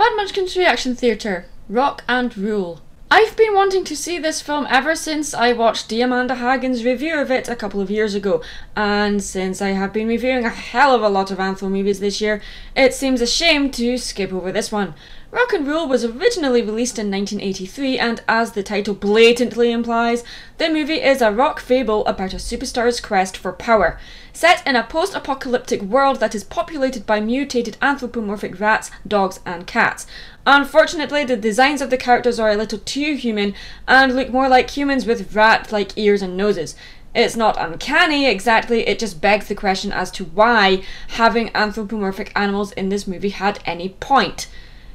Mad Munchkin's Reaction Theatre, Rock and Rule. I've been wanting to see this film ever since I watched Amanda Hagen's review of it a couple of years ago, and since I have been reviewing a hell of a lot of Anthro movies this year, it seems a shame to skip over this one. Rock and Rule was originally released in 1983, and as the title blatantly implies, the movie is a rock fable about a superstar's quest for power. Set in a post-apocalyptic world that is populated by mutated anthropomorphic rats, dogs and cats. Unfortunately, the designs of the characters are a little too human and look more like humans with rat-like ears and noses. It's not uncanny exactly, it just begs the question as to why having anthropomorphic animals in this movie had any point.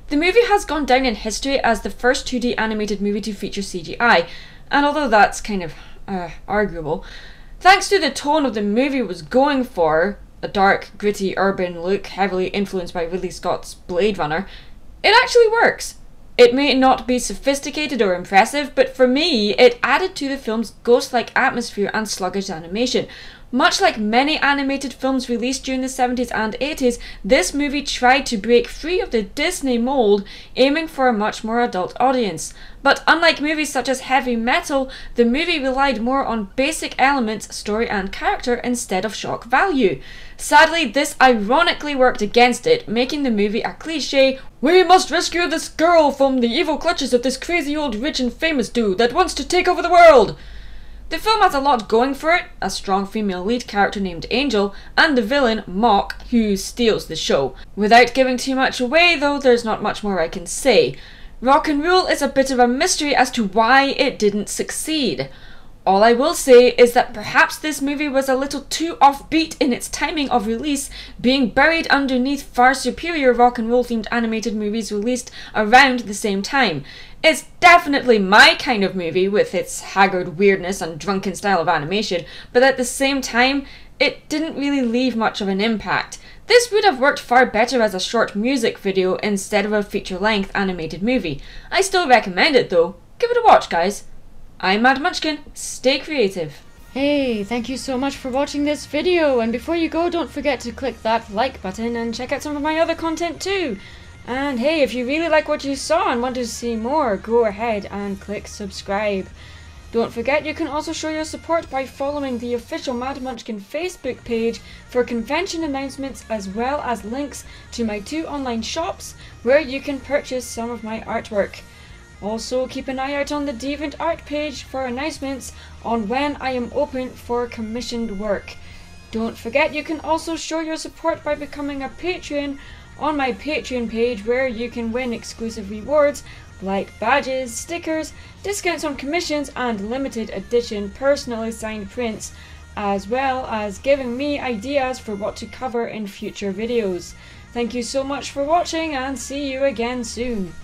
The movie has gone down in history as the first 2D animated movie to feature CGI, and although that's kind of arguable, thanks to the tone of the movie was going for, a dark, gritty, urban look heavily influenced by Ridley Scott's Blade Runner, it actually works. It may not be sophisticated or impressive, but for me, it added to the film's ghost-like atmosphere and sluggish animation. Much like many animated films released during the 70s and 80s, this movie tried to break free of the Disney mold, aiming for a much more adult audience. But unlike movies such as Heavy Metal, the movie relied more on basic elements, story and character instead of shock value. Sadly, this ironically worked against it, making the movie a cliché, "We must rescue this girl from the evil clutches of this crazy old rich and famous dude that wants to take over the world." The film has a lot going for it, a strong female lead character named Angel, and the villain, Mock, who steals the show. Without giving too much away though, there's not much more I can say. Rock and Rule is a bit of a mystery as to why it didn't succeed. All I will say is that perhaps this movie was a little too offbeat in its timing of release, being buried underneath far superior rock and roll themed animated movies released around the same time. It's definitely my kind of movie with its haggard weirdness and drunken style of animation, but at the same time, it didn't really leave much of an impact. This would have worked far better as a short music video instead of a feature-length animated movie. I still recommend it though. Give it a watch, guys. I'm Mad Munchkin. Stay creative. Hey, thank you so much for watching this video, and before you go, don't forget to click that like button and check out some of my other content too. And hey, if you really like what you saw and want to see more, go ahead and click subscribe. Don't forget you can also show your support by following the official Mad Munchkin Facebook page for convention announcements as well as links to my 2 online shops where you can purchase some of my artwork. Also keep an eye out on the DeviantArt page for announcements on when I am open for commissioned work. Don't forget you can also show your support by becoming a Patreon on my Patreon page where you can win exclusive rewards like badges, stickers, discounts on commissions and limited edition personally signed prints, as well as giving me ideas for what to cover in future videos. Thank you so much for watching and see you again soon.